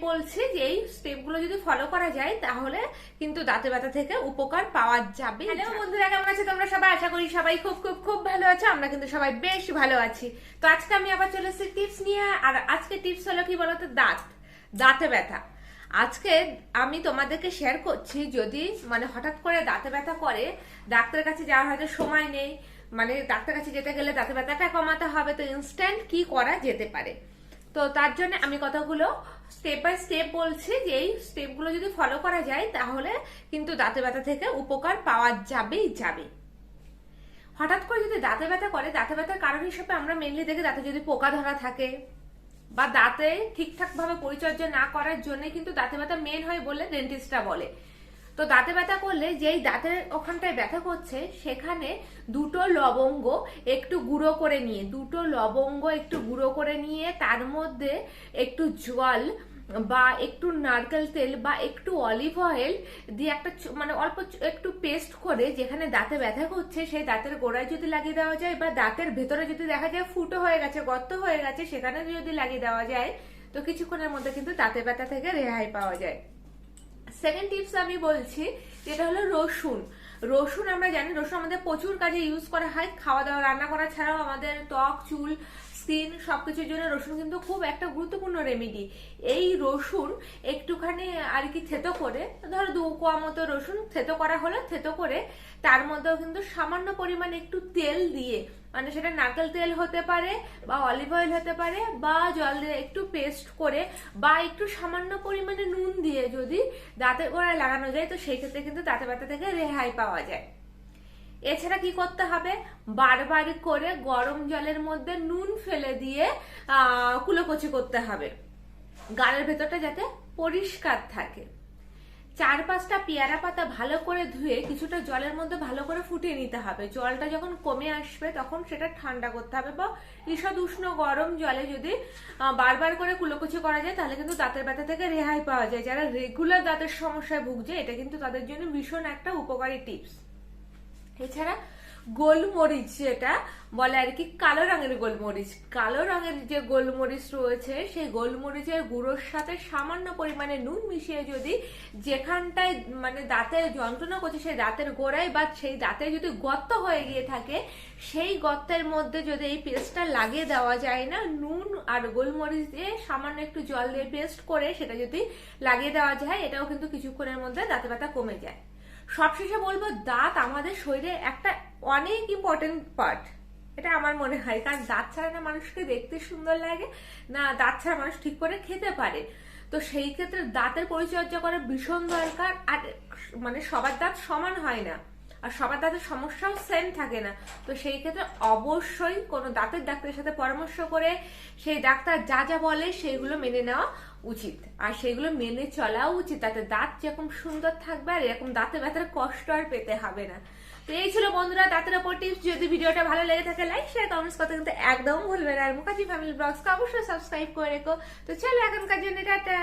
বলছি যে এই স্টেপগুলো যদি ফলো করা যায় তাহলে কিন্তু দাঁতে ব্যথা থেকে উপকার পাওয়া যাবে। হ্যালো বন্ধুরা, কেমন আছো তোমরা সবাই? আশা করি সবাই খুব খুব খুব ভালো আছো। আমরা কিন্তু সবাই বেশ ভালো আছি। তো আজকে আমি আবার চলে এসেছি টিপস নিয়ে। আর আজকে টিপস হলো কি বলতো, দাঁতে ব্যথা। আজকে আমি তোমাদেরকে শেয়ার করছি, যদি হঠাৎ করে দাঁতে ব্যথা করে, ডাক্তারের কাছে যাওয়ার হয়তো সময় নেই, ডাক্তারের কাছে যেতে গেলে দাঁতে ব্যথাটা কমাতে হবে, তো ইনস্ট্যান্ট কি করা যেতে পারে। তো তার জন্য আমি কথাগুলো স্টেপ বাই স্টেপ বলছি, যে এই স্টেপগুলো যদি ফলো করা যায় তাহলে কিন্তু দাঁতে ব্যথা থেকে উপকার পাওয়া যাবেই যাবে। হঠাৎ করে যদি দাঁতে ব্যথা করে, দাঁতে ব্যথার কারণ হিসেবে আমরা মেনলি দেখি দাঁতে যদি পোকা ধরা থাকে বা দাঁতে ঠিকঠাক ভাবে পরিচর্যা না করার জন্য কিন্তু দাঁতে ব্যথা মেন হয় বলে ডেন্টিস্টরা বলে। তো দাঁতে ব্যথা করলে যেই দাঁতের ওখানটায় ব্যথা করছে সেখানে দুটো লবঙ্গ একটু গুঁড়ো করে নিয়ে তার মধ্যে একটু জল বা একটু নারকেল তেল বা একটু অলিভ অয়েল দিয়ে একটা অল্প একটু পেস্ট করে যেখানে দাঁতে ব্যথা করছে সেই দাঁতের গোড়ায় যদি লাগিয়ে দেওয়া যায়, বা দাঁতের ভেতরে যদি দেখা যায় ফুটো হয়ে গেছে, গর্ত হয়ে গেছে, সেখানে যদি লাগিয়ে দেওয়া যায় তো কিছুক্ষণের মধ্যে কিন্তু দাঁতে ব্যথা থেকে রেহাই পাওয়া যায়। সেকেন্ড টিপস আমি বলছি, যেটা হলো রসুন। আমরা জানি রসুন আমাদের প্রচুর কাজে ইউজ করা হয়, খাওয়া দাওয়া রান্না করা ছাড়াও আমাদের ত্বক, চুল, স্কিন সবকিছুর জন্য রসুন কিন্তু খুব একটা গুরুত্বপূর্ণ রেমেডি। এই রসুন একটুখানি আর কি থেতো করে, ধরো 2 কোয়া মতো রসুন থেতো করা হলো, থেতো করে তার মধ্যেও কিন্তু সামান্য পরিমাণে একটু তেল দিয়ে, সেটা নারকেল তেল হতে পারে বা অলিভ অয়েল হতে পারে, বা জল দিয়ে একটু পেস্ট করে বা একটু সামান্য পরিমাণে নুন দিয়ে যদি দাঁতের গোড়ায় লাগানো যায় তো সেই ক্ষেত্রে কিন্তু দাঁতে ব্যথা থেকে রেহাই পাওয়া যায়। এছাড়া কি করতে হবে, বারবার করে গরম জলের মধ্যে নুন ফেলে দিয়ে কুলোকুচি করতে হবে, গালের ভেতরটা যাতে পরিষ্কার থাকে। 4-5টা পেয়ারা পাতা ভালো করে ধুয়ে কিছুটা জলের মধ্যে ভালো করে ফুটিয়ে নিতে হবে। জলটা যখন কমে আসবে তখন সেটা ঠান্ডা করতে হবে, বা ঈষৎ উষ্ণ গরম জলে যদি বারবার করে কুলোকুচি করা যায় তাহলে কিন্তু দাঁতের ব্যথা থেকে রেহাই পাওয়া যায়। যারা রেগুলার দাঁতের সমস্যায় ভুগছে এটা কিন্তু তাদের জন্য ভীষণ একটা উপকারী টিপস। এছাড়া গোলমরিচ, যেটা বলে আর কি কালো রঙের যে গোলমরিচ রয়েছে সেই গোলমরিচের গুঁড়োর সাথে সামান্য পরিমাণে নুন মিশিয়ে যদি যেখানটায় দাঁতে যন্ত্রণা করছে সেই দাঁতের গোড়ায় বা সেই দাঁতে যদি গর্ত হয়ে গিয়ে থাকে সেই গর্তের মধ্যে যদি এই পেস্টটা লাগিয়ে দেওয়া যায় না, নুন আর গোলমরিচ দিয়ে সামান্য একটু জল দিয়ে পেস্ট করে সেটা যদি লাগিয়ে দেওয়া যায়, এটাও কিন্তু কিছুক্ষণের মধ্যে দাঁতে ব্যথা কমে যায়। সবশেষে বলবো, দাঁত আমাদের শরীরে একটা অনেক ইম্পর্টেন্ট পার্ট, এটা আমার মনে হয়। কারণ দাঁত ছাড়া না মানুষকে দেখতে সুন্দর লাগে, না দাঁত ছাড়া মানুষ ঠিক করে খেতে পারে। তো সেই ক্ষেত্রে দাঁতের পরিচর্যা করা ভীষণ দরকার। আর সবার দাঁত সমান হয় না, আর সবার দাঁতের সমস্যাও সেম থাকে না। তো সেই ক্ষেত্রে অবশ্যই কোনো দাঁতের ডাক্তারের সাথে পরামর্শ করে সেই ডাক্তার যা যা বলে সেগুলো মেনে নেওয়া উচিত, আর সেগুলো মেনে চলাও উচিত। তাতে দাঁত যেরকম সুন্দর থাকবে আর এরকম দাঁতে ব্যথার কষ্ট আর পেতে হবে না। তো এই ছিল বন্ধুরা দাঁতের উপর টিপস। যদি ভিডিওটা ভালো লেগে থাকে লাইক, শেয়ার, কমেন্টস করতে কিন্তু একদম ভুলবে না। আর মুখার্জি ফ্যামিলি ব্লগসকে অবশ্যই সাবস্ক্রাইব করে রেখো। তো চলো এখনকার জন্য টাটা।